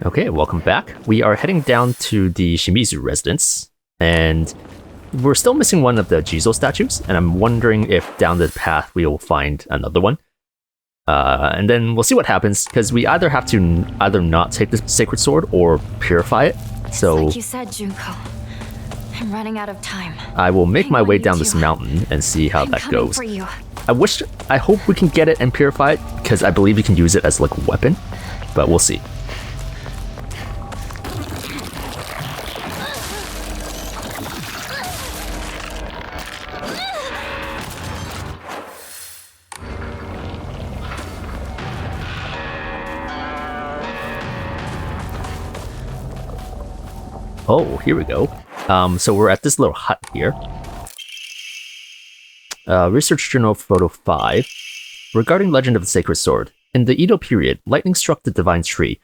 Okay, welcome back. We are heading down to the Shimizu residence, and we're still missing one of the Jizo statues, and I'm wondering if down the path we will find another one. And then we'll see what happens, because we either have to either not take the sacred sword or purify it. So, like you said, Junko, I'm running out of time. I will make my way down this mountain and see how that goes. For you. I hope we can get it and purify it, because I believe we can use it as like a weapon, but we'll see. Oh, here we go. So we're at this little hut here. Research Journal Photo 5. Regarding Legend of the Sacred Sword. In the Edo period, lightning struck the divine tree,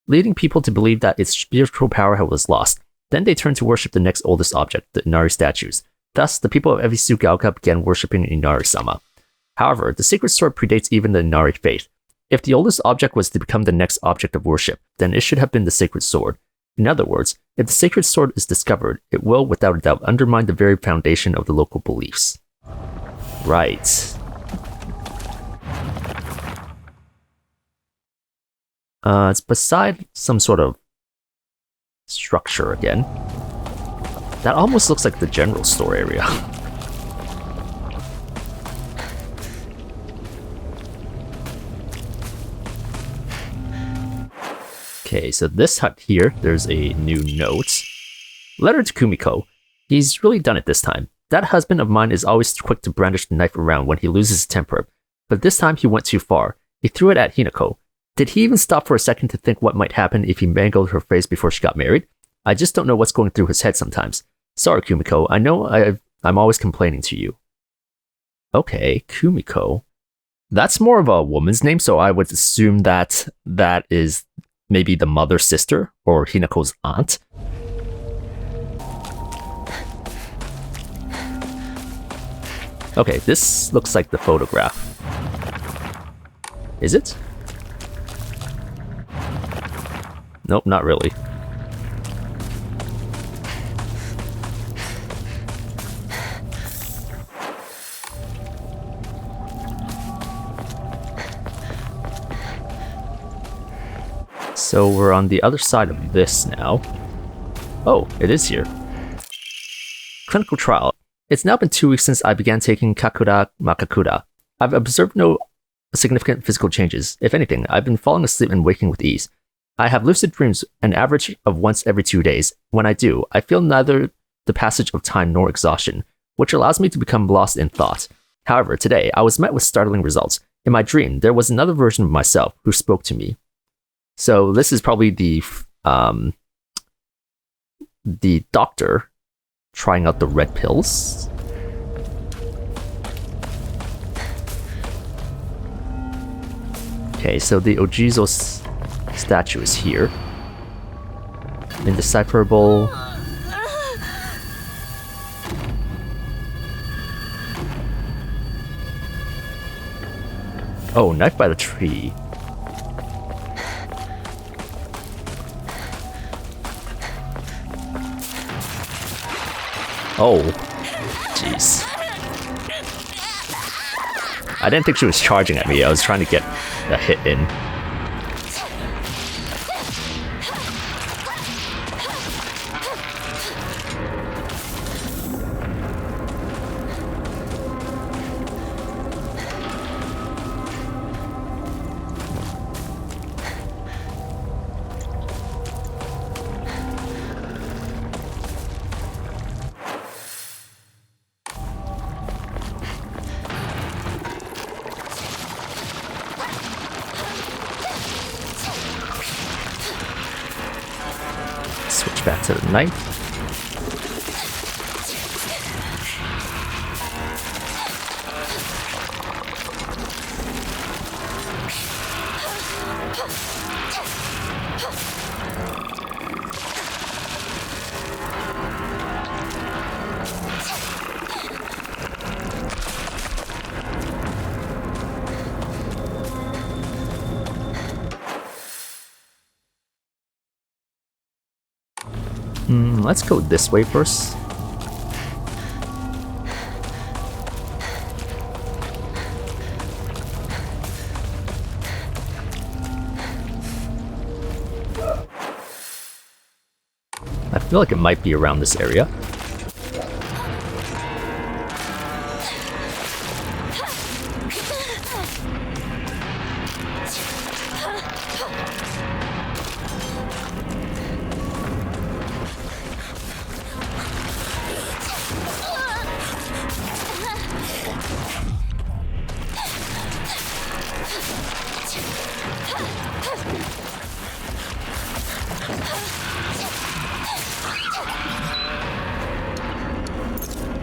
leading people to believe that its spiritual power was lost. Then they turned to worship the next oldest object, the Inari statues. Thus, the people of Ebisugaoka began worshipping Inari-sama. However, the sacred sword predates even the Inari faith. If the oldest object was to become the next object of worship, then it should have been the sacred sword. In other words, if the sacred sword is discovered, it will, without a doubt, undermine the very foundation of the local beliefs. Right. It's beside some sort of structure again. That almost looks like the general store area. Okay, so this hut here, there's a new note. Letter to Kumiko. He's really done it this time. That husband of mine is always quick to brandish the knife around when he loses his temper. But this time he went too far. He threw it at Hinako. Did he even stop for a second to think what might happen if he mangled her face before she got married? I just don't know what's going through his head sometimes. Sorry, Kumiko. I know I'm always complaining to you. Okay, Kumiko. That's more of a woman's name, so I would assume that that is maybe the mother's sister or Hinako's aunt. Okay, this looks like the photograph. Is it? Nope, not really. So we're on the other side of this now. Oh, it is here. Clinical trial. It's now been 2 weeks since I began taking Kakura Makakura. I've observed no significant physical changes. If anything, I've been falling asleep and waking with ease. I have lucid dreams, an average of once every 2 days. When I do, I feel neither the passage of time nor exhaustion, which allows me to become lost in thought. However, today, I was met with startling results. In my dream, there was another version of myself who spoke to me. So this is probably the doctor trying out the red pills. Okay, so the Ojizo statue is here. Indecipherable. Oh, knife by the tree. Oh, jeez. I didn't think she was charging at me. I was trying to get a hit in. Switch back to the knife. Let's go this way first. I feel like it might be around this area.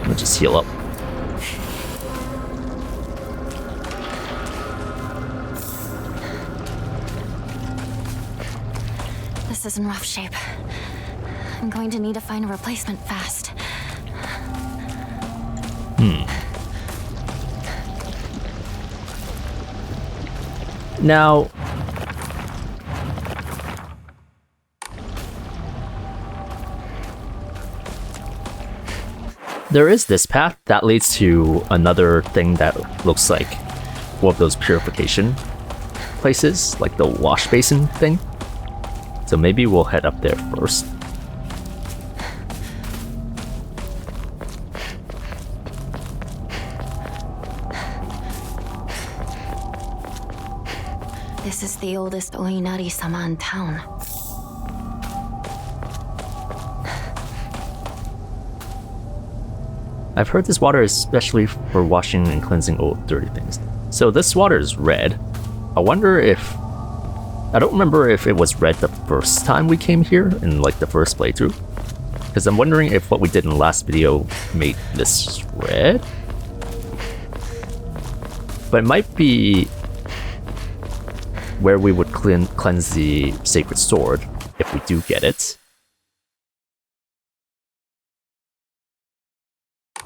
Let's just heal up. This is in rough shape. I'm going to need to find a replacement fast. Now, there is this path that leads to another thing that looks like one of those purification places, like the wash basin thing. So maybe we'll head up there first. This is the oldest Oinari-sama in town. I've heard this water is especially for washing and cleansing old dirty things. So this water is red. I wonder if... I don't remember if it was red the first time we came here in like the first playthrough. Because I'm wondering if what we did in the last video made this red? But it might be where we would cleanse the sacred sword if we do get it.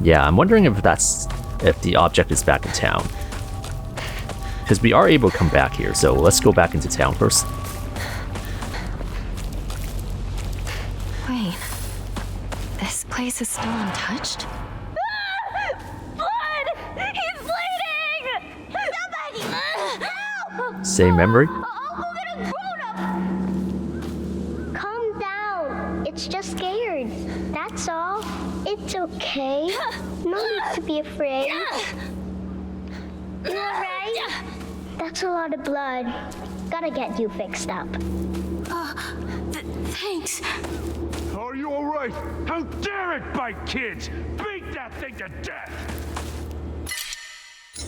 Yeah, I'm wondering if the object is back in town. Because we are able to come back here, so let's go back into town first. Wait, this place is still untouched? Blood! He's bleeding! Somebody! Help! Same memory? I'll go get a grown-up! Calm down. It's just scared. That's all. It's okay. No need to be afraid. You alright? That's a lot of blood. Gotta get you fixed up. Thanks. Are you alright? How dare it bite kids? Beat that thing to death!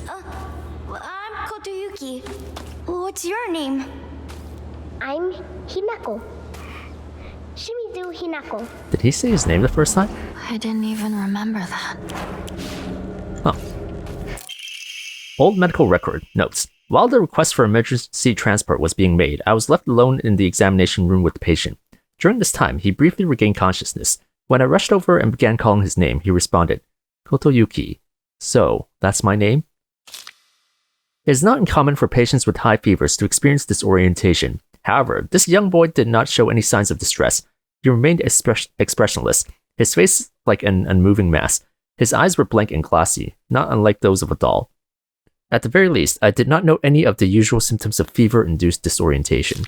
I'm Kotoyuki. What's your name? I'm Hinako. Shimizu Hinako. Did he say his name the first time? I didn't even remember that. Huh. Old medical record notes. While the request for emergency transport was being made, I was left alone in the examination room with the patient. During this time, he briefly regained consciousness. When I rushed over and began calling his name, he responded, Kotoyuki. So, that's my name? It is not uncommon for patients with high fevers to experience disorientation. However, this young boy did not show any signs of distress. He remained expressionless, his face like an unmoving mask. His eyes were blank and glassy, not unlike those of a doll. At the very least, I did not note any of the usual symptoms of fever-induced disorientation.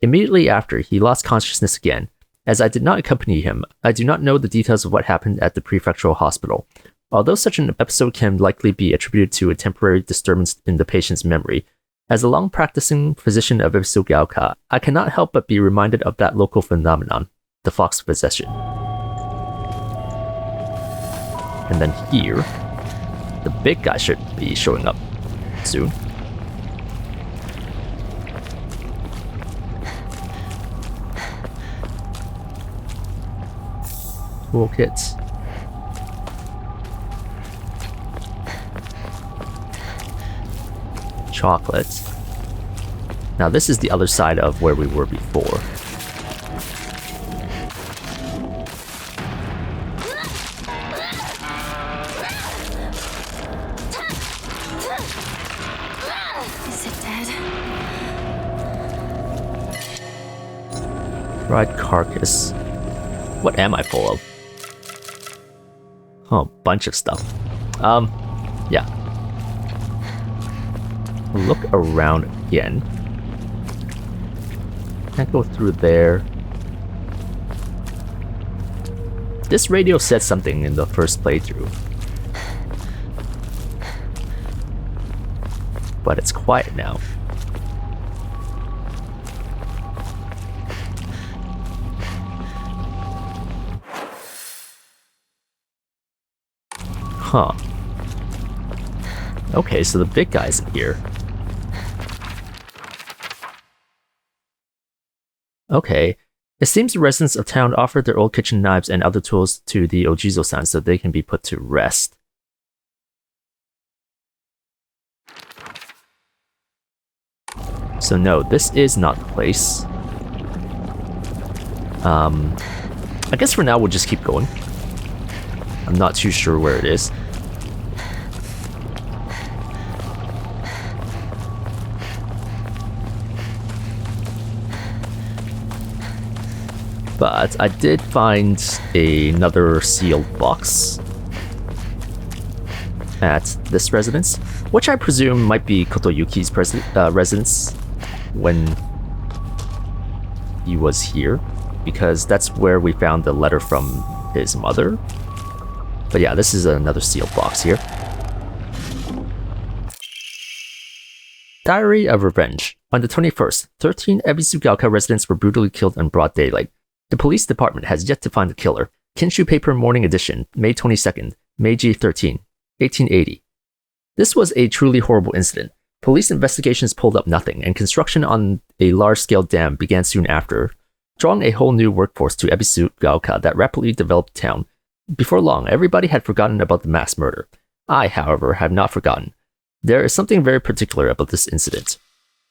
Immediately after, he lost consciousness again. As I did not accompany him, I do not know the details of what happened at the prefectural hospital. Although such an episode can likely be attributed to a temporary disturbance in the patient's memory, as a long-practicing physician of Ebisugaoka, I cannot help but be reminded of that local phenomenon, the fox possession. And then here, the big guy should be showing up soon. Cool kids. Chocolate. Now this is the other side of where we were before. Is it dead? Fried carcass. What am I full of? Oh, a bunch of stuff. Yeah. Look around again. Can't go through there. This radio said something in the first playthrough. But it's quiet now. Huh. Okay, so the big guy's in here. Okay. It seems the residents of town offered their old kitchen knives and other tools to the Ojizo-san so they can be put to rest. So no, this is not the place. I guess for now we'll just keep going. I'm not too sure where it is. But I did find another sealed box at this residence, which I presume might be Kotoyuki's residence when he was here, because that's where we found the letter from his mother. But yeah, this is another sealed box here. Diary of Revenge. On the 21st, 13 Ebisugaoka residents were brutally killed in broad daylight. The police department has yet to find the killer. Kinshu Paper Morning Edition, May 22nd, Meiji 13, 1880. This was a truly horrible incident. Police investigations pulled up nothing, and construction on a large-scale dam began soon after, drawing a whole new workforce to Ebisugaoka that rapidly developed town. Before long, everybody had forgotten about the mass murder. I, however, have not forgotten. There is something very particular about this incident.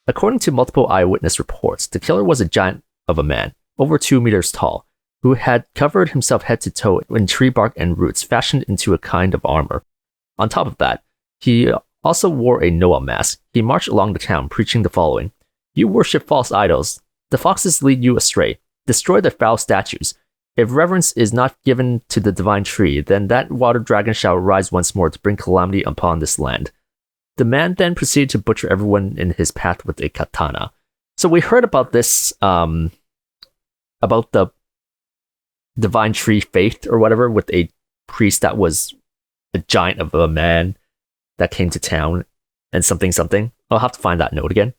According to multiple eyewitness reports, the killer was a giant of a man, over 2 meters tall, who had covered himself head to toe in tree bark and roots fashioned into a kind of armor. On top of that, he also wore a Noah mask. He marched along the town preaching the following: "You worship false idols. The foxes lead you astray. Destroy the foul statues. If reverence is not given to the divine tree, then that water dragon shall rise once more to bring calamity upon this land." The man then proceeded to butcher everyone in his path with a katana. So we heard about this, about the divine tree faith or whatever, with a priest that was a giant of a man that came to town and something something. I'll have to find that note again.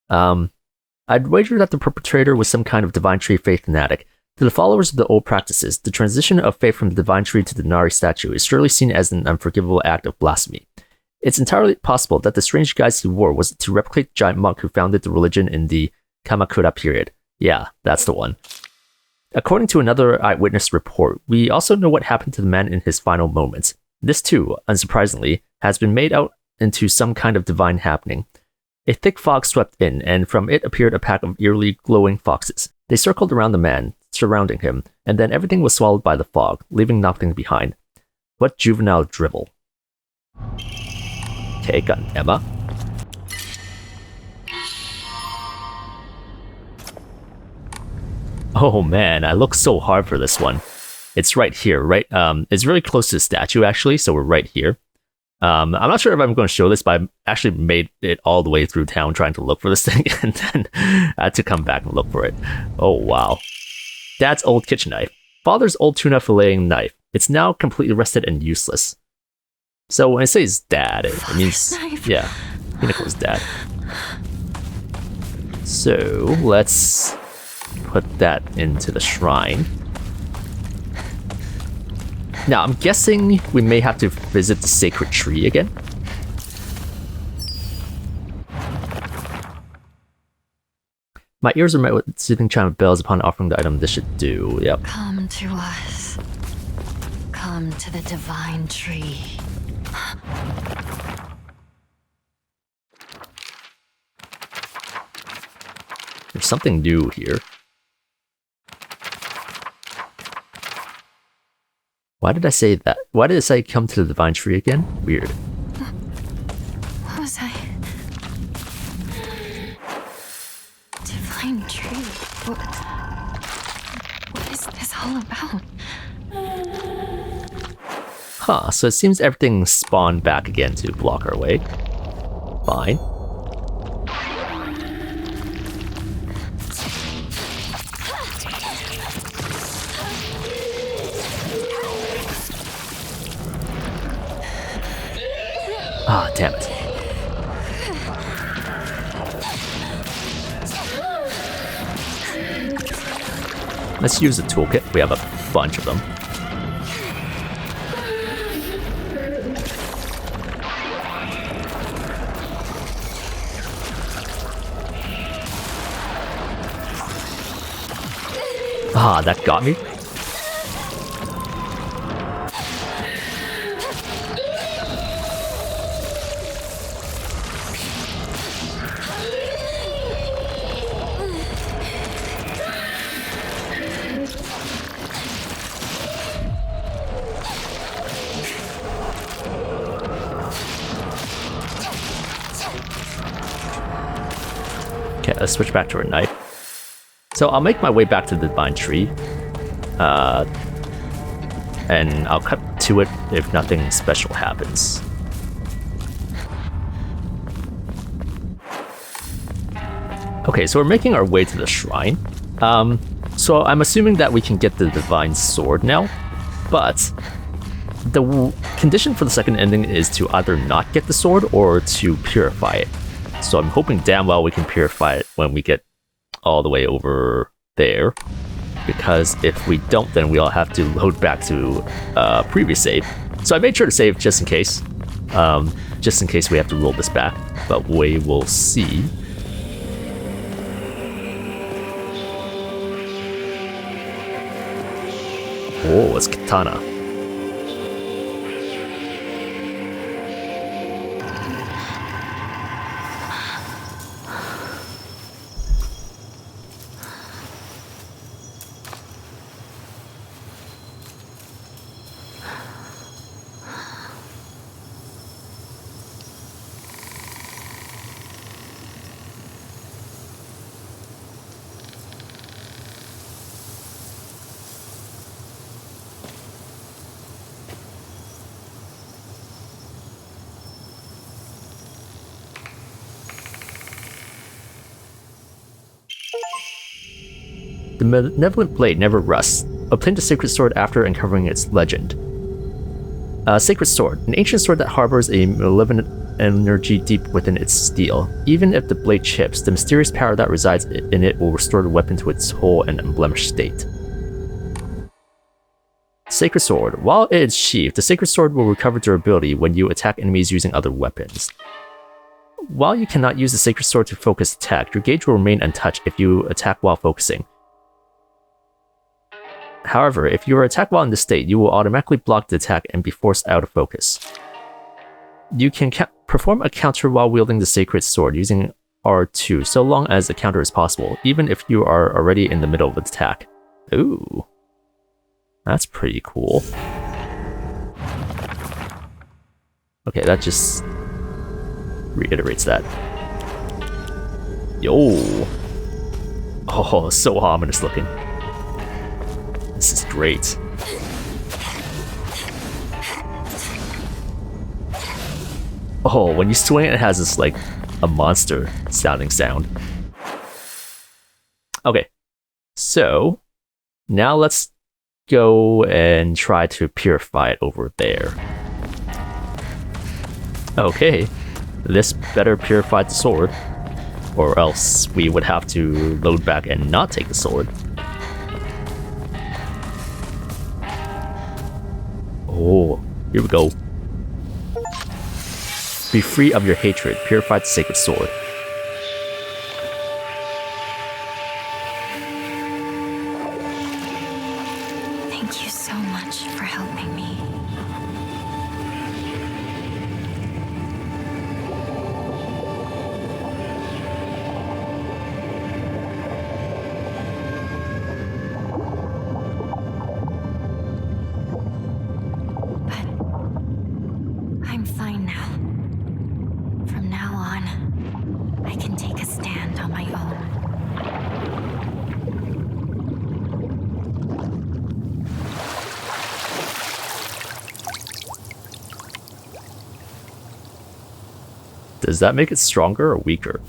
I'd wager that the perpetrator was some kind of divine tree faith fanatic. To the followers of the old practices, the transition of faith from the divine tree to the Nari statue is surely seen as an unforgivable act of blasphemy. It's entirely possible that the strange guise he wore was to replicate the giant monk who founded the religion in the Kamakura period. Yeah, that's the one. According to another eyewitness report, we also know what happened to the man in his final moments. This too, unsurprisingly, has been made out into some kind of divine happening. A thick fog swept in, and from it appeared a pack of eerily glowing foxes. They circled around the man, surrounding him, and then everything was swallowed by the fog, leaving nothing behind. What juvenile drivel. Okay, got an Emma. Oh man, I look so hard for this one. It's right here, right? It's really close to the statue actually, so we're right here. I'm not sure if I'm going to show this, but I actually made it all the way through town trying to look for this thing, and then I had to come back and look for it. Oh wow. Dad's old kitchen knife. Father's old tuna filleting knife. It's now completely rusted and useless. So when I say his dad, it means, yeah, Hinako's dad. So let's put that into the shrine. Now, I'm guessing we may have to visit the sacred tree again. My ears are met with soothing chime of bells upon offering the item this should do. Yep. Come to us. Come to the divine tree. There's something new here. Why did I say that? Why did it say come to the divine tree again? Weird. What was I? Divine tree? What? all about? Huh, so it seems everything spawned back again to block our way. Fine. Ah, damn it. Let's use the toolkit. We have a bunch of them. Ah, that got me. Okay, let's switch back to our knife. So I'll make my way back to the Divine Tree. And I'll cut to it if nothing special happens. Okay, so we're making our way to the shrine. So I'm assuming that we can get the Divine Sword now, but the condition for the second ending is to either not get the sword or to purify it. So I'm hoping damn well we can purify it when we get all the way over there, because if we don't, then we'll have to load back to previous save. So I made sure to save just in case we have to roll this back, but we will see. Oh, it's Katana. The Malevolent Blade never rusts. Obtain the Sacred Sword after uncovering its legend. Sacred Sword, an ancient sword that harbors a malevolent energy deep within its steel. Even if the blade chips, the mysterious power that resides in it will restore the weapon to its whole and unblemished state. Sacred Sword. While it is sheathed, the Sacred Sword will recover durability when you attack enemies using other weapons. While you cannot use the Sacred Sword to focus attack, your gauge will remain untouched if you attack while focusing. However, if you are attacked while in this state, you will automatically block the attack and be forced out of focus. You can perform a counter while wielding the Sacred Sword using R2, so long as the counter is possible, even if you are already in the middle of the attack. Ooh. That's pretty cool. Okay, that just reiterates that. Yo! Oh, so ominous looking. This is great. Oh, when you swing it, it has this, like, a monster sounding sound. Okay, so now let's go and try to purify it over there. Okay, this better purify the sword, or else we would have to load back and not take the sword. Oh, here we go. Be free of your hatred. Purify the Sacred Sword. Thank you so much for helping me. But I'm fine now. From now on, Does that make it stronger or weaker?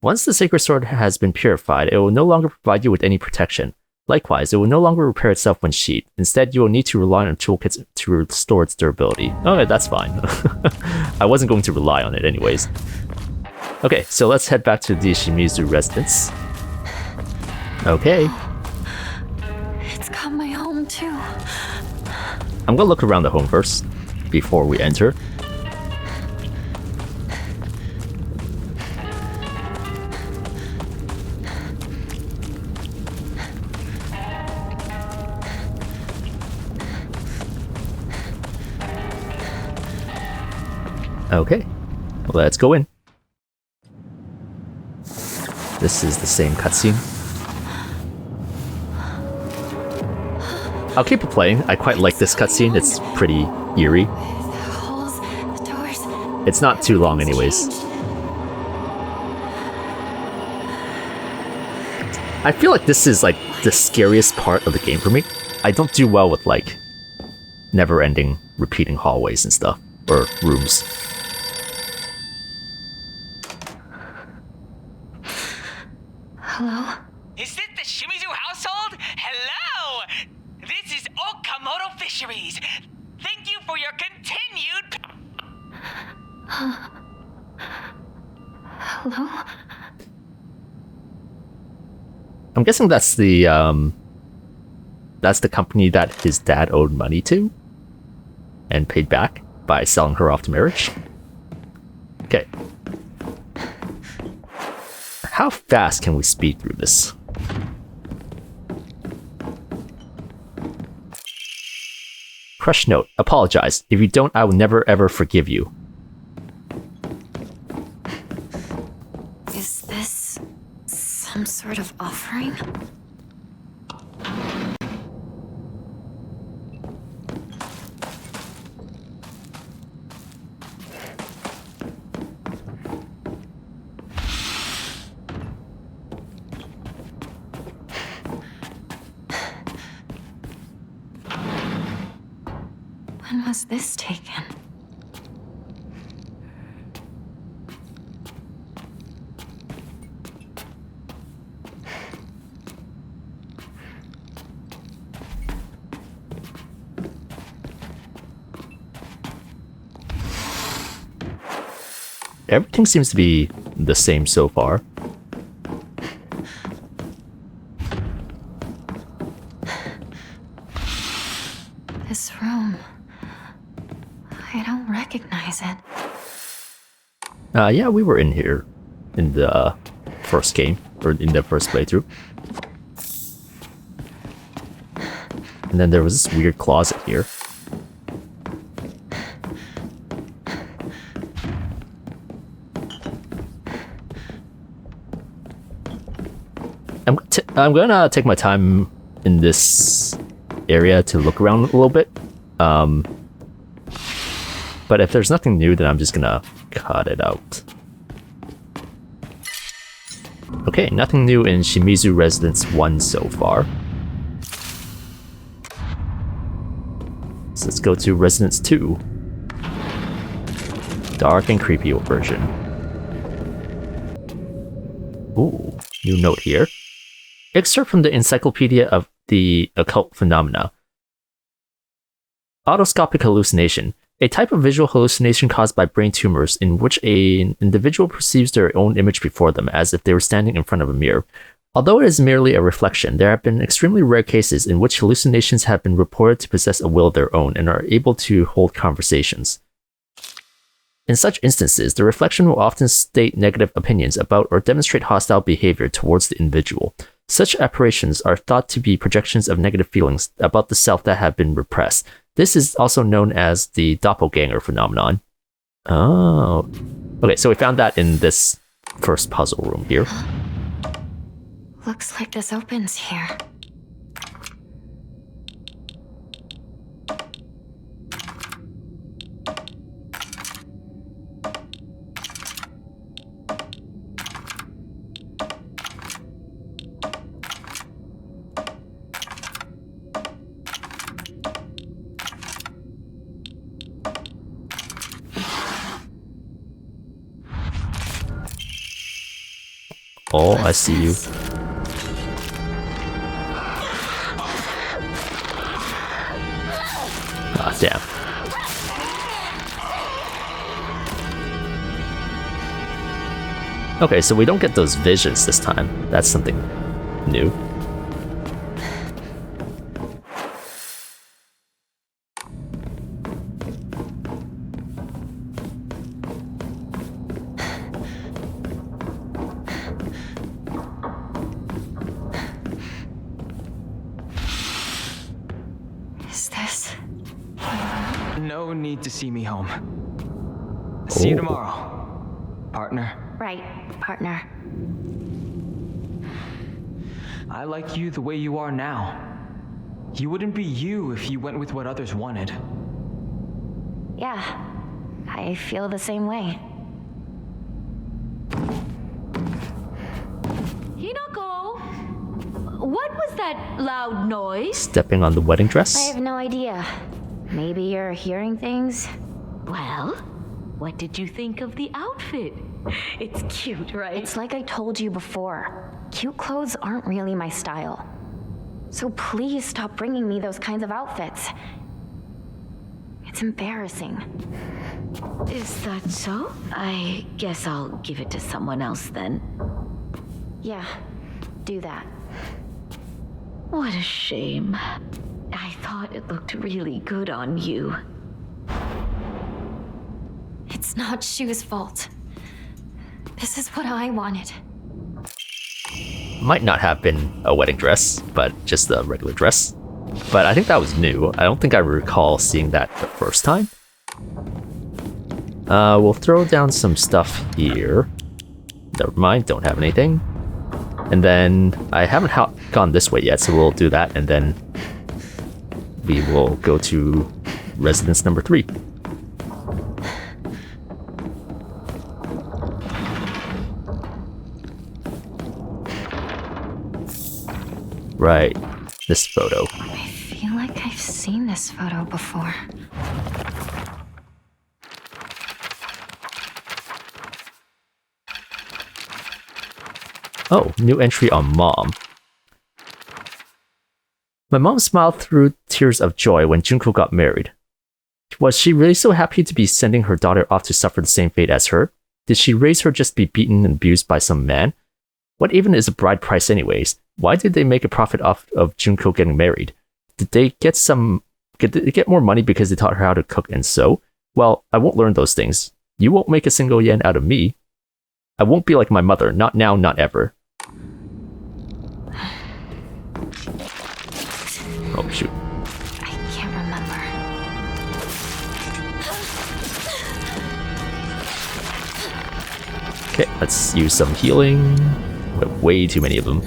Once the sacred sword has been purified, it will no longer provide you with any protection. Likewise, it will no longer repair itself when sheathed. Instead, you will need to rely on toolkits to restore its durability. Okay, that's fine. I wasn't going to rely on it anyways. Okay, so let's head back to the Shimizu residence. Okay. It's got my home too. I'm gonna look around the home first, before we enter. Okay, let's go in. This is the same cutscene. I'll keep it playing. I quite like this cutscene. It's pretty eerie. The holes, the doors. It's not too long anyways. I feel like this is like the scariest part of the game for me. I don't do well with like never-ending repeating hallways and stuff, or rooms. Hello? Is this the Shimizu household? Hello! This is Okamoto Fisheries. Thank you for your continued... Hello? I'm guessing that's the company that his dad owed money to and paid back by selling her off to marriage. Okay. How fast can we speed through this? Crush note. Apologize. If you don't, I will never ever forgive you. Is this some sort of offering? When was this taken? Everything seems to be the same so far. This room. I don't recognize it. Yeah, we were in here in the first game, or in the first playthrough. And then there was this weird closet here. I'm gonna take my time in this area to look around a little bit. But if there's nothing new, then I'm just gonna cut it out. Okay, nothing new in Shimizu Residence 1 so far. So let's go to Residence 2. Dark and creepy version. Ooh, new note here. Excerpt from the Encyclopedia of the Occult Phenomena. Autoscopic hallucination. A type of visual hallucination caused by brain tumors in which an individual perceives their own image before them as if they were standing in front of a mirror. Although it is merely a reflection, there have been extremely rare cases in which hallucinations have been reported to possess a will of their own and are able to hold conversations. In such instances, the reflection will often state negative opinions about or demonstrate hostile behavior towards the individual. Such apparitions are thought to be projections of negative feelings about the self that have been repressed. This is also known as the doppelganger phenomenon. Oh. Okay, so we found that in this first puzzle room here. Looks like this opens here. Oh, I see you. Ah, damn. Okay, so we don't get those visions this time. That's something new. Is this? No need to see me home. See you Oh. tomorrow, partner. Right, partner. I like you the way you are now. You wouldn't be you if you went with what others wanted. Yeah, I feel the same way. Hinako! What was that loud noise? Stepping on the wedding I dress? have no idea. Maybe you're hearing things? Well, what did you think of the outfit? It's cute, right? It's like I told you before. Cute clothes aren't really my style. So please stop bringing me those kinds of outfits. It's embarrassing. Is that so? I guess I'll give it to someone else then. Yeah, do that. What a shame. I thought it looked really good on you. It's not Shu's fault. This is what I wanted. Might not have been a wedding dress, but just a regular dress. But I think that was new. I don't think I recall seeing that the first time. We'll throw down some stuff here. Never mind, don't have anything. And then I haven't gone this way yet, so we'll do that, and then we will go to residence number 3. Right, this photo. I feel like I've seen this photo before. Oh, new entry on Mom. My mom smiled through tears of joy when Junko got married. Was she really so happy to be sending her daughter off to suffer the same fate as her? Did she raise her just to be beaten and abused by some man? What even is a bride price anyways? Why did they make a profit off of Junko getting married? Did they get more money because they taught her how to cook and sew? Well, I won't learn those things. You won't make a single yen out of me. I won't be like my mother, not now, not ever. Oh, shoot. I can't remember. Okay, let's use some healing. We have way too many of them.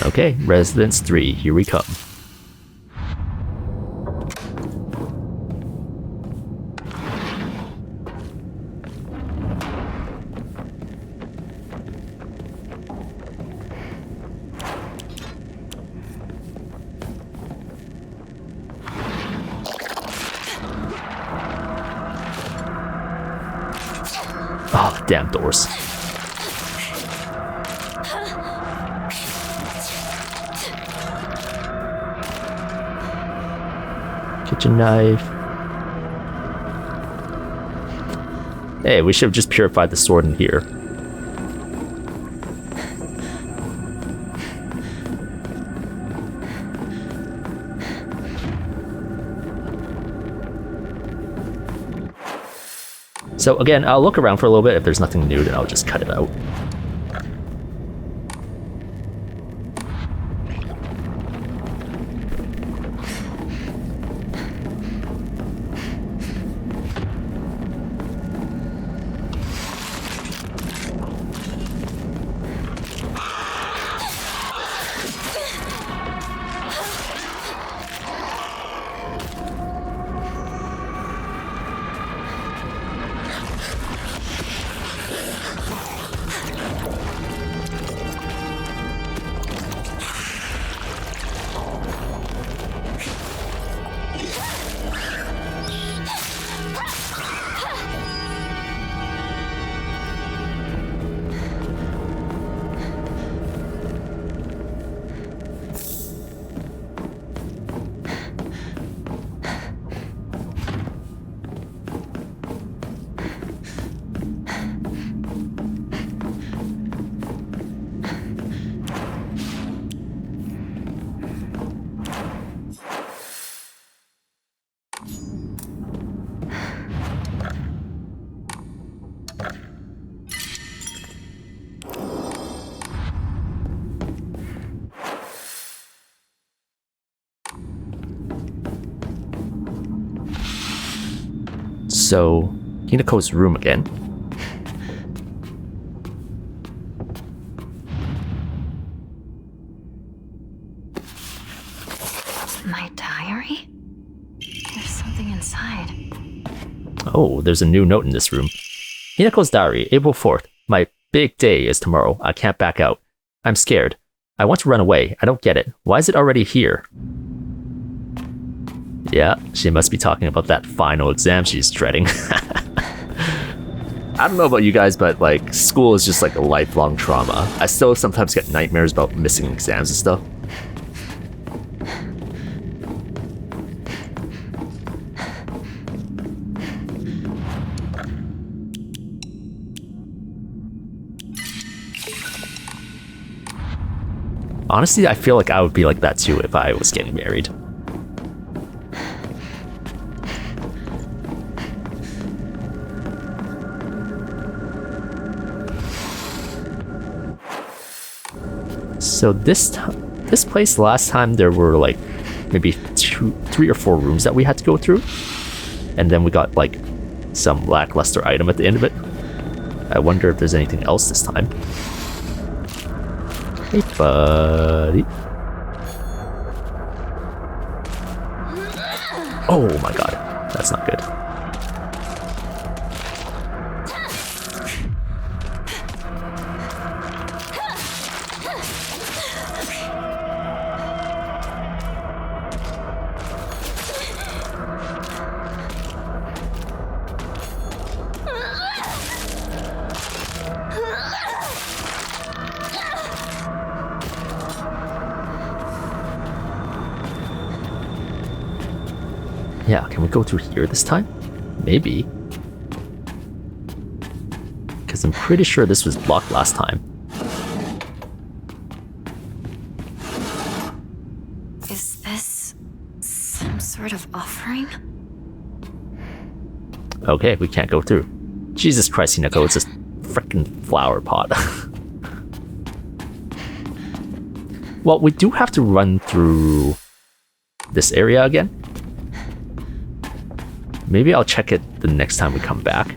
Okay, Residence 3, here we come. Oh, damn doors. Kitchen knife. Hey, we should have just purified the sword in here. So again, I'll look around for a little bit. If there's nothing new, then I'll just cut it out. So, Hinako's room again. My diary? There's something inside. Oh, there's a new note in this room. Hinako's diary, April 4th. My big day is tomorrow. I can't back out. I'm scared. I want to run away. I don't get it. Why is it already here? Yeah, she must be talking about that final exam she's dreading. I don't know about you guys, but like, school is just like a lifelong trauma. I still sometimes get nightmares about missing exams and stuff. Honestly, I feel like I would be like that too if I was getting married. So this place, last time there were like maybe 3 or 4 rooms that we had to go through, and then we got like some lackluster item at the end of it. I wonder if there's anything else this time. Hey, buddy. Oh my god, that's not good. Yeah, can we go through here this time? Maybe. Because I'm pretty sure this was blocked last time. Is this some sort of offering? Okay, we can't go through. Jesus Christ, Hinako, it's a freaking flower pot. Well, we do have to run through this area again. Maybe I'll check it the next time we come back.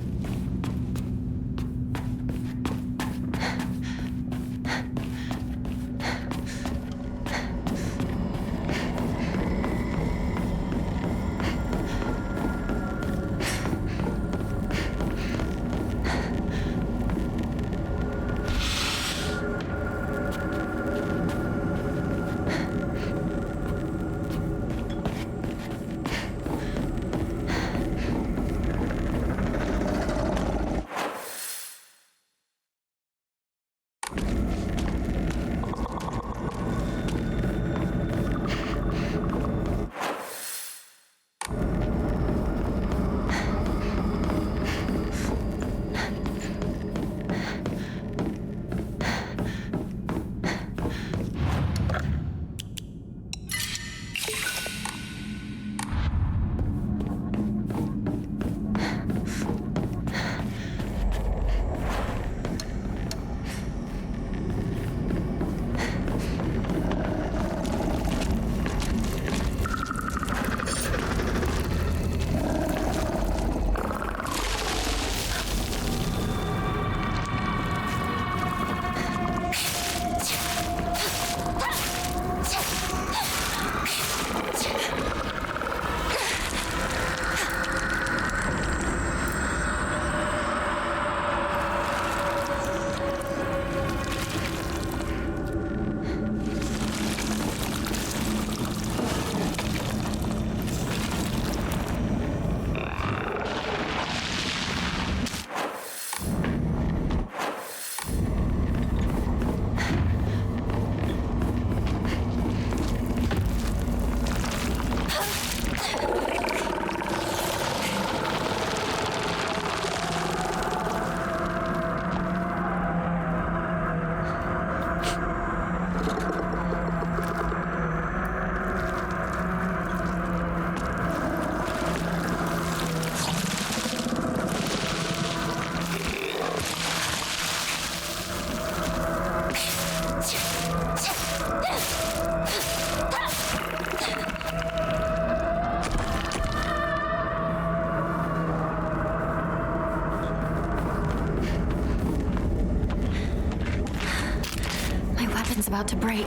about to break.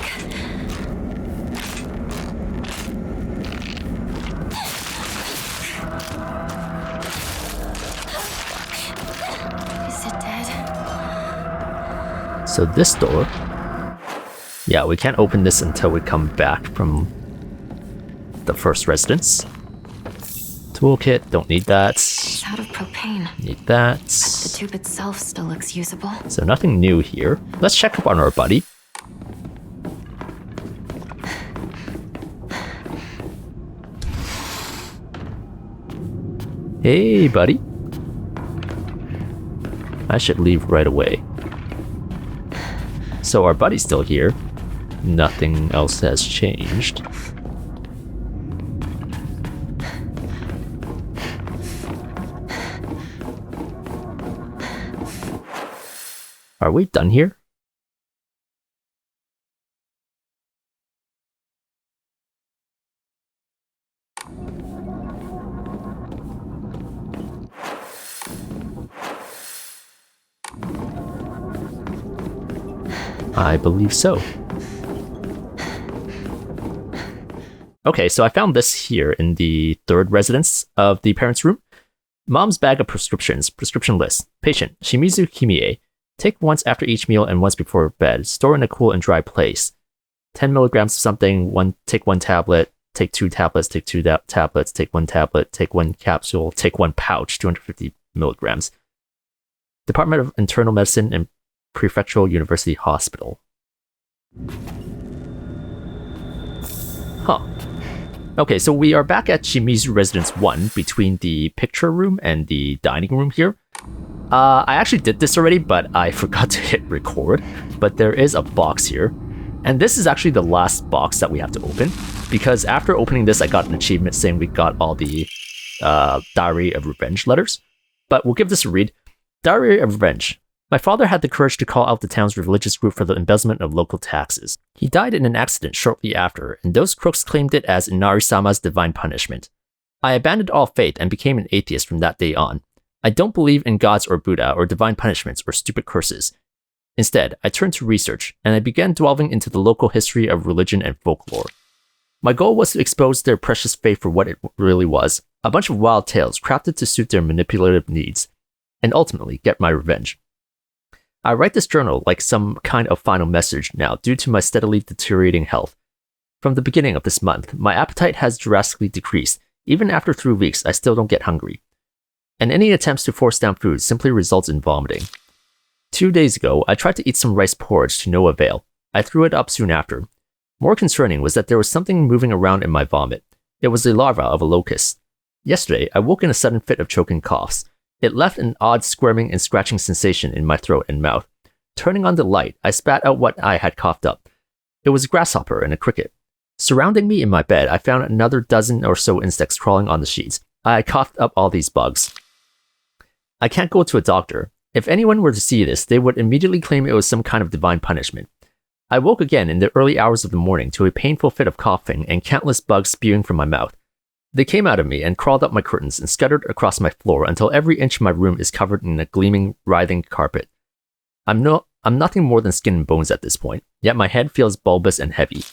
Is it dead? So this door... Yeah, we can't open this until we come back from the first residence. Toolkit, don't need that. It's out of propane. Need that. The tube itself still looks usable. So nothing new here. Let's check up on our buddy. Hey, buddy. I should leave right away. So our buddy's still here. Nothing else has changed. Are we done here? I believe so. Okay, so I found this here in the third residence of the parents' room. Mom's bag of prescriptions, prescription list. Patient, Shimizu Hinako. Take once after each meal and once before bed. Store in a cool and dry place. 10 milligrams of something, take one tablet, take 2 tablets, take 2 tablets, take 1 tablet, take 1 capsule, take 1 pouch, 250 milligrams. Department of Internal Medicine and Prefectural University Hospital. Huh. Okay, so we are back at Shimizu Residence 1 between the picture room and the dining room here. I actually did this already, but I forgot to hit record. But there is a box here. And this is actually the last box that we have to open. Because after opening this, I got an achievement saying we got all the Diary of Revenge letters. But we'll give this a read. Diary of Revenge. My father had the courage to call out the town's religious group for the embezzlement of local taxes. He died in an accident shortly after, and those crooks claimed it as Inari-sama's divine punishment. I abandoned all faith and became an atheist from that day on. I don't believe in gods or Buddha or divine punishments or stupid curses. Instead, I turned to research, and I began delving into the local history of religion and folklore. My goal was to expose their precious faith for what it really was, a bunch of wild tales crafted to suit their manipulative needs, and ultimately get my revenge. I write this journal like some kind of final message now due to my steadily deteriorating health. From the beginning of this month, my appetite has drastically decreased. Even after 3 weeks, I still don't get hungry. And any attempts to force down food simply results in vomiting. 2 days ago, I tried to eat some rice porridge to no avail. I threw it up soon after. More concerning was that there was something moving around in my vomit. It was the larva of a locust. Yesterday, I woke in a sudden fit of choking coughs. It left an odd squirming and scratching sensation in my throat and mouth. Turning on the light, I spat out what I had coughed up. It was a grasshopper and a cricket. Surrounding me in my bed, I found another dozen or so insects crawling on the sheets. I had coughed up all these bugs. I can't go to a doctor. If anyone were to see this, they would immediately claim it was some kind of divine punishment. I woke again in the early hours of the morning to a painful fit of coughing and countless bugs spewing from my mouth. They came out of me and crawled up my curtains and scuttered across my floor until every inch of my room is covered in a gleaming, writhing carpet. I'm nothing more than skin and bones at this point, yet my head feels bulbous and heavy.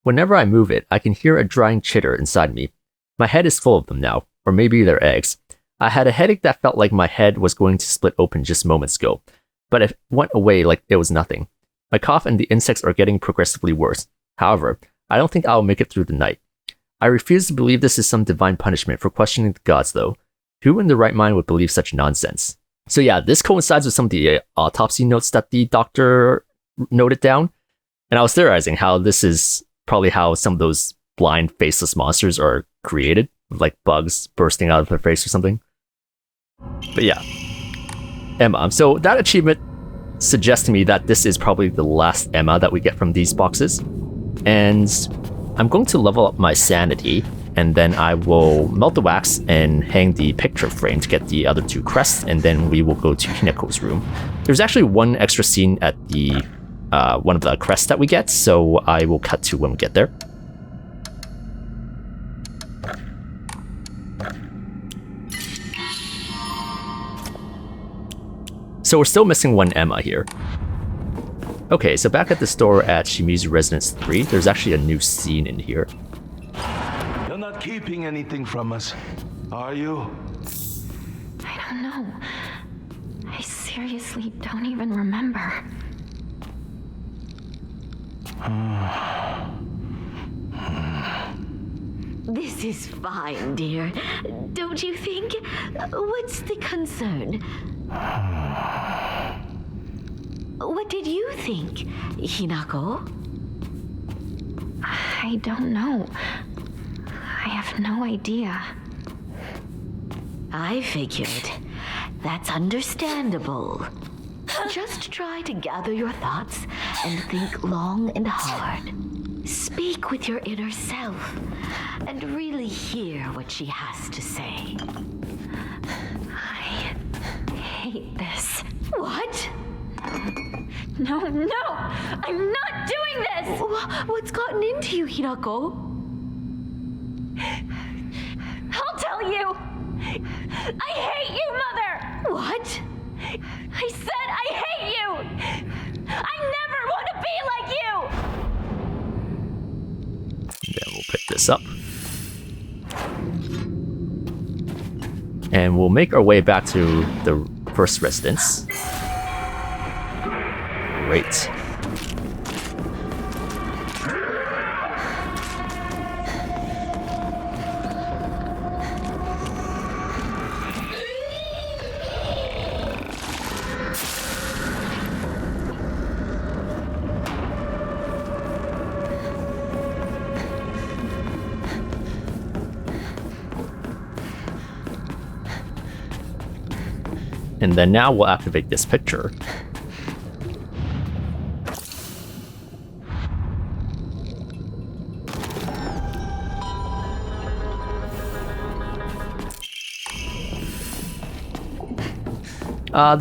Whenever I move it, I can hear a drying chitter inside me. My head is full of them now, or maybe they're eggs. I had a headache that felt like my head was going to split open just moments ago, but it went away like it was nothing. My cough and the insects are getting progressively worse. However, I don't think I'll make it through the night. I refuse to believe this is some divine punishment for questioning the gods, though. Who in their right mind would believe such nonsense? So yeah, this coincides with some of the autopsy notes that the doctor noted down. And I was theorizing how this is probably how some of those blind, faceless monsters are created, with like bugs bursting out of their face or something. But yeah, Emma. So that achievement suggests to me that this is probably the last Emma that we get from these boxes. And I'm going to level up my sanity, and then I will melt the wax and hang the picture frame to get the other 2 crests, and then we will go to Hinako's room. There's actually one extra scene at the one of the crests that we get, so I will cut to when we get there. So we're still missing one Emma here. Okay, so back at the store at Shimizu Residence 3, there's actually a new scene in here. You're not keeping anything from us, are you? I don't know. I seriously don't even remember. This is fine, dear. Don't you think? What's the concern? What did you think, Hinako? I don't know. I have no idea. I figured. That's understandable. Just try to gather your thoughts and think long and hard. Speak with your inner self and really hear what she has to say. I hate this. What? No, I'm not doing this! What's gotten into you, Hinako? I'll tell you! I hate you, Mother! What? I said I hate you! I never want to be like you! Then we'll pick this up. And we'll make our way back to the first residence. Great. And then now we'll activate this picture.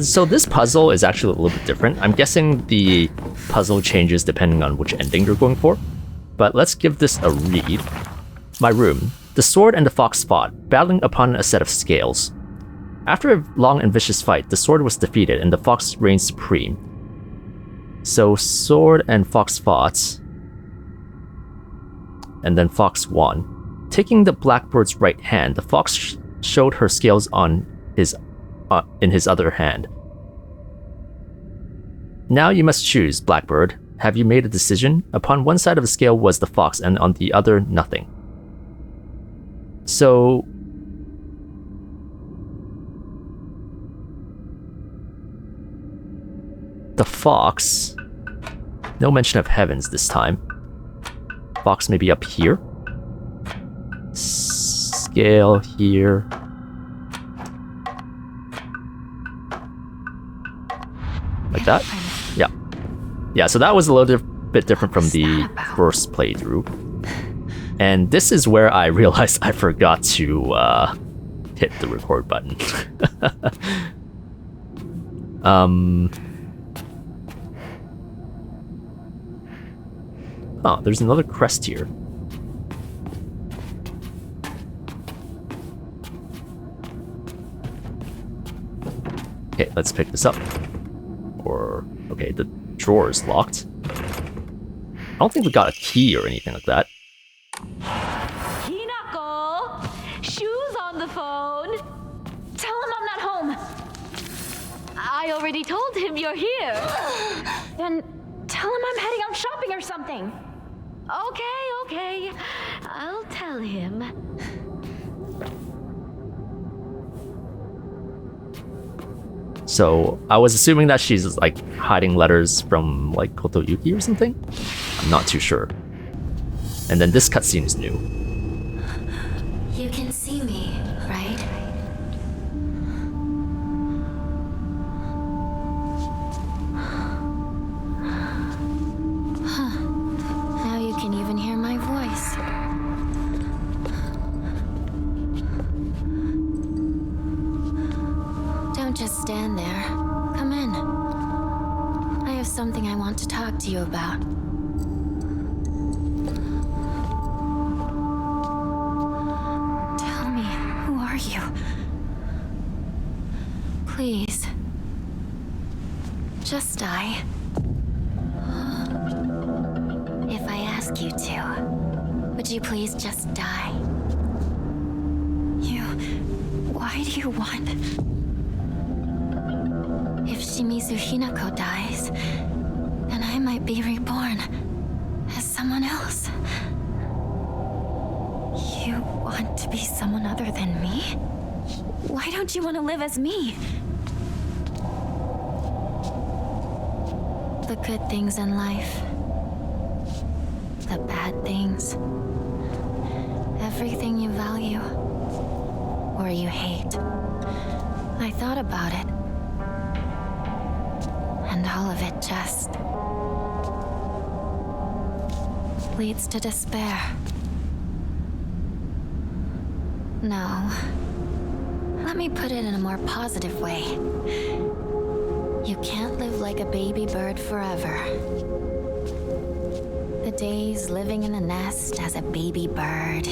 So this puzzle is actually a little bit different. I'm guessing the puzzle changes depending on which ending you're going for. But let's give this a read. My room. The sword and the fox fought, battling upon a set of scales. After a long and vicious fight, the sword was defeated and the fox reigned supreme. So sword and fox fought. And then fox won. Taking the blackbird's right hand, the fox showed her scales on his in his other hand. Now you must choose, Blackbird. Have you made a decision? Upon one side of the scale was the fox, and on the other, nothing. So... the fox... no mention of heavens this time. Fox may be up here. Scale here. Like that? Yeah. Yeah, so that was a little bit different from the first playthrough. And this is where I realized I forgot to hit the record button. Oh, there's another crest here. Okay, let's pick this up. Or, okay, the drawer is locked. I don't think we got a key or anything like that. Hinako! Shoes on the phone! Tell him I'm not home! I already told him you're here. Then tell him I'm heading out shopping or something. Okay. I'll tell him. So I was assuming that she's like hiding letters from like Kotoyuki or something? I'm not too sure. And then this cutscene is new. You can see me, right? Huh. Now you can even hear my voice. Don't just stand there. Come in. I have something I want to talk to you about. Tell me, who are you? Please. Just die. ask you to. Would you please just die? Why do you want? If Shimizu Hinako dies, then I might be reborn as someone else. You want to be someone other than me? Why don't you want to live as me? The good things in life, the bad things, everything you value or you hate. I thought about it, and all of it just leads to despair. No. Let me put it in a more positive way. You can't live like a baby bird forever. The days living in a nest as a baby bird,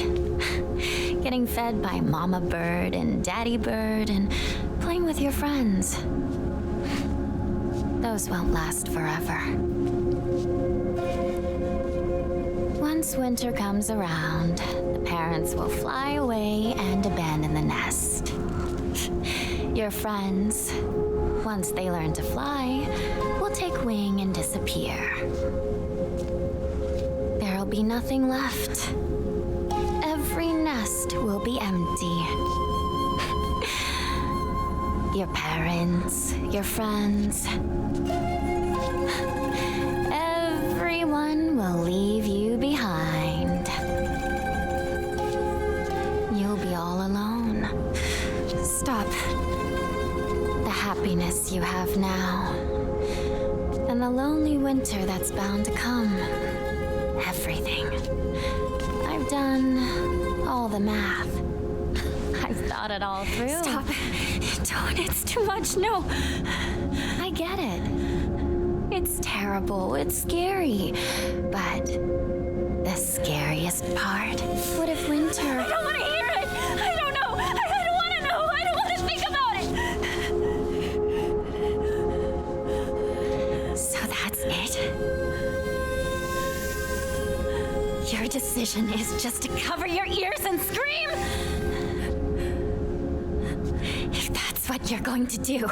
getting fed by mama bird and daddy bird, and playing with your friends. Those won't last forever. Once winter comes around, the parents will fly away and abandon the nest. Your friends, once they learn to fly, will take wing and disappear. There'll be nothing left. Every nest will be empty. Your parents, your friends, everyone will leave you behind. You'll be all alone. Stop. The happiness you have now, and the lonely winter that's bound to come. Everything. I've done all the math. I've thought it all through. Stop. Don't. It's too much. No. I get it. It's terrible. It's scary. But the scariest part? What if winter... I don't want to hear it! I don't know! I don't want to know! I don't want to think about it! So that's it? Your decision is just to cover your ears and scream? If that's what you're going to do,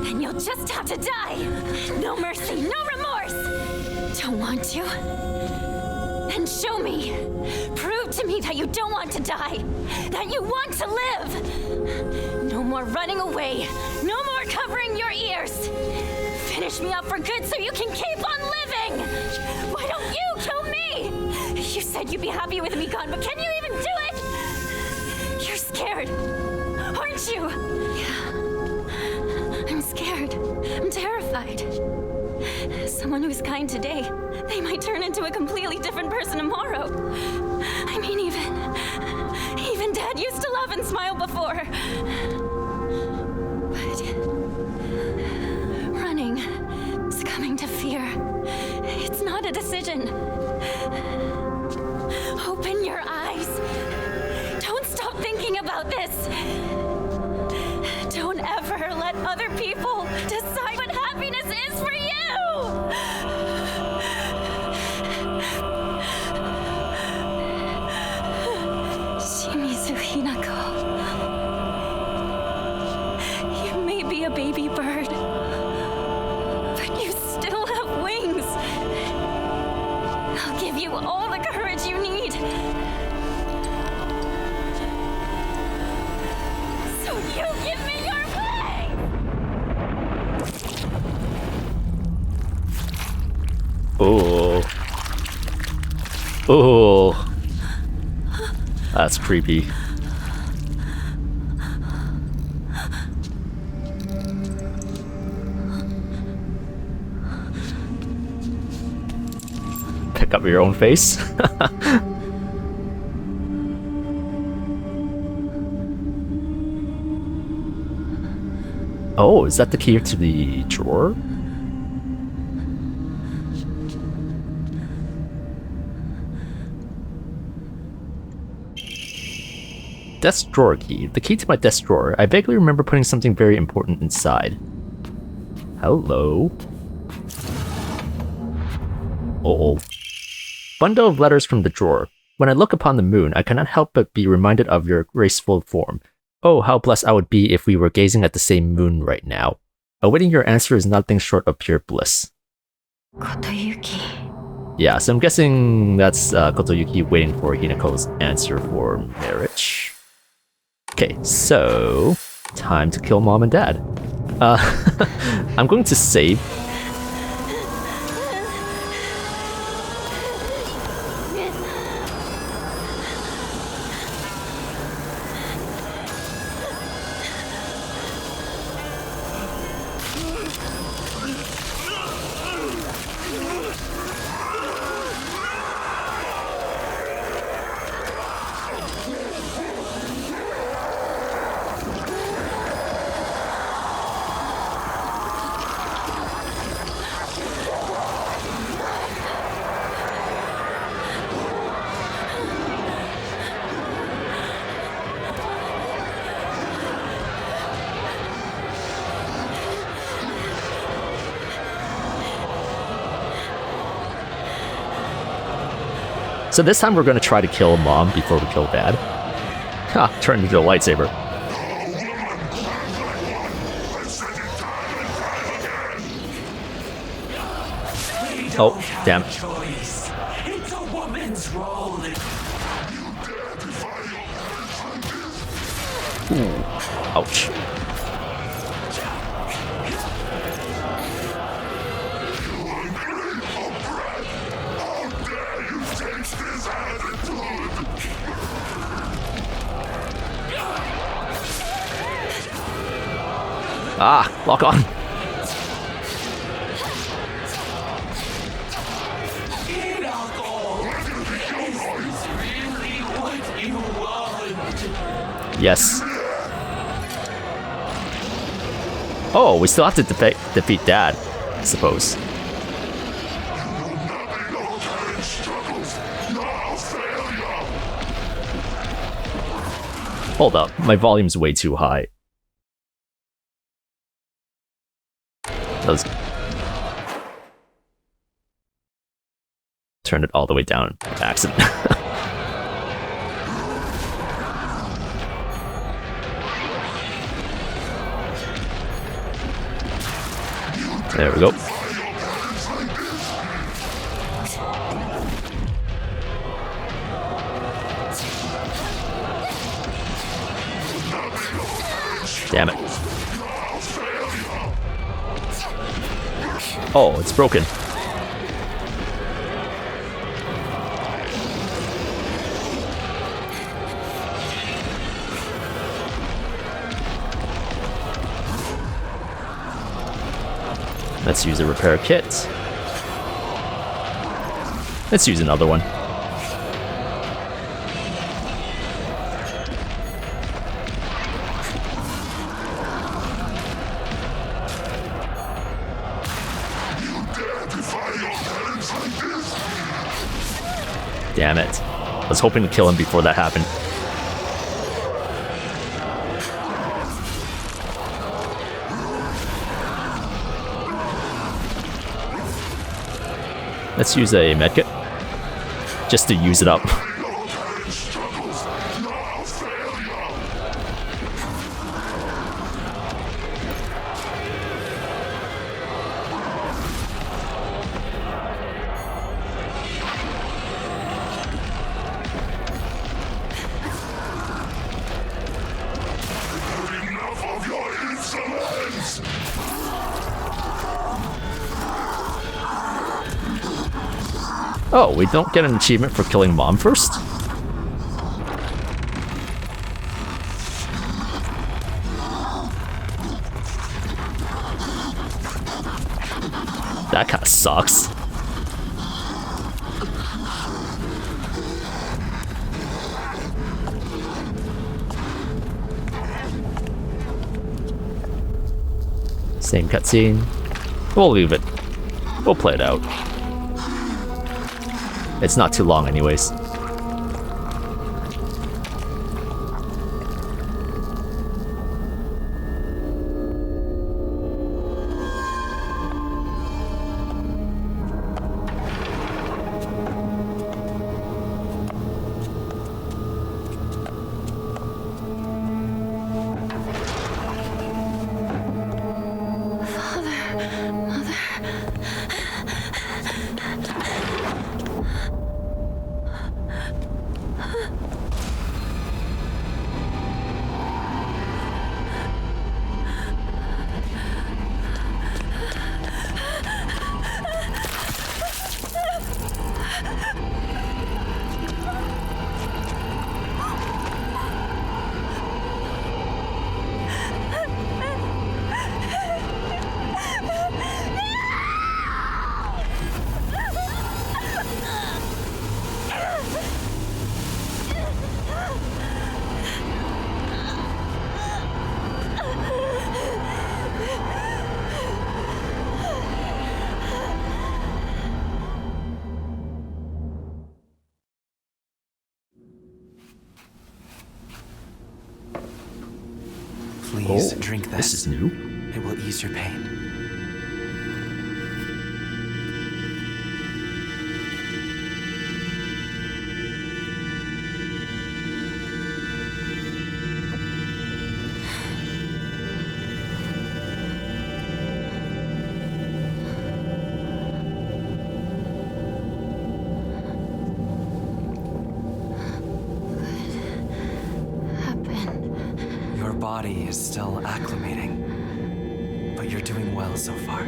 then you'll just have to die. No mercy, no remorse. Don't want to? Then show me. Prove to me that you don't want to die. That you want to live. No more running away. No more covering your ears. Finish me up for good so you can keep on living. Why don't you kill me? You said you'd be happy with me gone, but can you even do it? You're scared, aren't you? Yeah. I'm scared. I'm terrified. Someone who's kind today, they might turn into a completely different person tomorrow. I mean, even Dad used to laugh and smile before. But running, succumbing to fear, it's not a decision. Open your eyes. Don't stop thinking about this. Don't ever let other people decide what happiness is for you. Shimizu Hinako. You may be a baby bird, but you still have wings. I'll give you all the courage you need. So you give me your wings! Oh. Oh. That's creepy. Pick up your own face. Oh, is that the key to the drawer? Desk drawer key. The key to my desk drawer. I vaguely remember putting something very important inside. Hello. Uh-oh. Bundle of letters from the drawer. When I look upon the moon, I cannot help but be reminded of your graceful form. Oh, how blessed I would be if we were gazing at the same moon right now. Awaiting your answer is nothing short of pure bliss. Kotoyuki. Yeah, so I'm guessing that's Kotoyuki waiting for Hinako's answer for marriage. Okay, so time to kill mom and dad. I'm going to save. So this time we're going to try to kill mom before we kill dad. Ha, turned into a lightsaber. Oh, damn. It's a woman's role. Ooh, ouch. Ah, lock on. Yes. Oh, we still have to defeat Dad, I suppose. Hold up, my volume's way too high. Let's turn it all the way down by accident. There we go. Damn it. Oh, it's broken. Let's use a repair kit. Let's use another one. Damn it. I was hoping to kill him before that happened. Let's use a medkit. Just to use it up. Oh, we don't get an achievement for killing mom first? That kinda sucks. Same cutscene. We'll leave it. We'll play it out. It's not too long anyways. Please drink this. This is new. It will ease your pain. Your body is still acclimating, but you're doing well so far.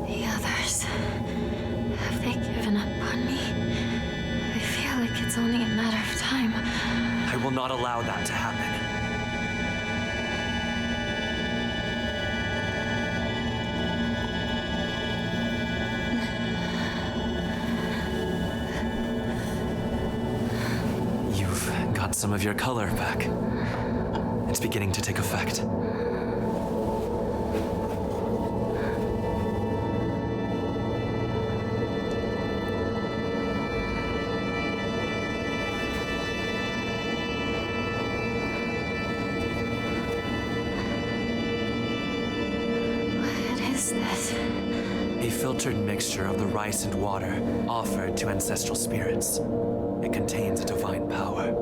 The others, have they given up on me? I feel like it's only a matter of time. I will not allow that to happen. You've got some of your color back. It's beginning to take effect. What is this? A filtered mixture of the rice and water offered to ancestral spirits. It contains a divine power.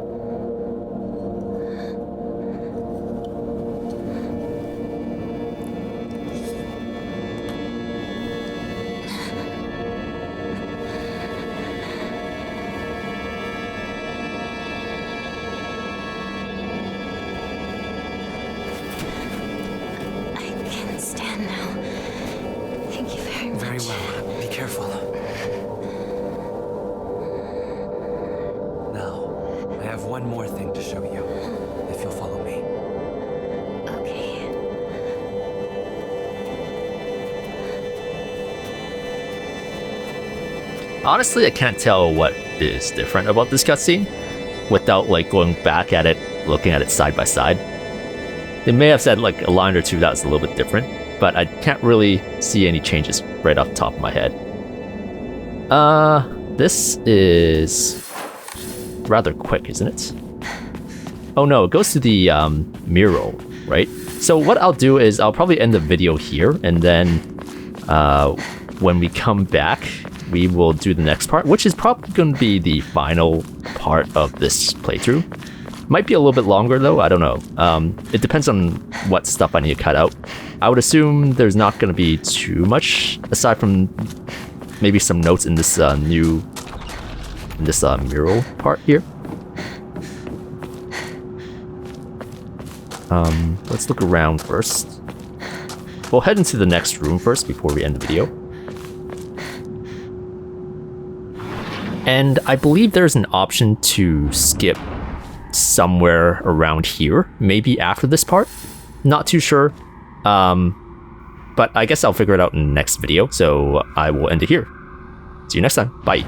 I can stand now. Thank you very much. Very well. Be careful. Now, I have one more thing to show you, if you'll follow me. Okay. Honestly, I can't tell what is different about this cutscene without like going back at it, looking at it side by side. They may have said like a line or two that was a little bit different, but I can't really see any changes right off the top of my head. This is rather quick, isn't it? Oh no, it goes to the mural, right? So what I'll do is I'll probably end the video here, and then when we come back, we will do the next part, which is probably going to be the final part of this playthrough. Might be a little bit longer though, I don't know. It depends on what stuff I need to cut out. I would assume there's not going to be too much aside from maybe some notes in this mural part here. Let's look around first. We'll head into the next room first before we end the video. And I believe there's an option to skip somewhere around here, maybe after this part. Not too sure. But I guess I'll figure it out in the next video, so I will end it here. See you next time. Bye.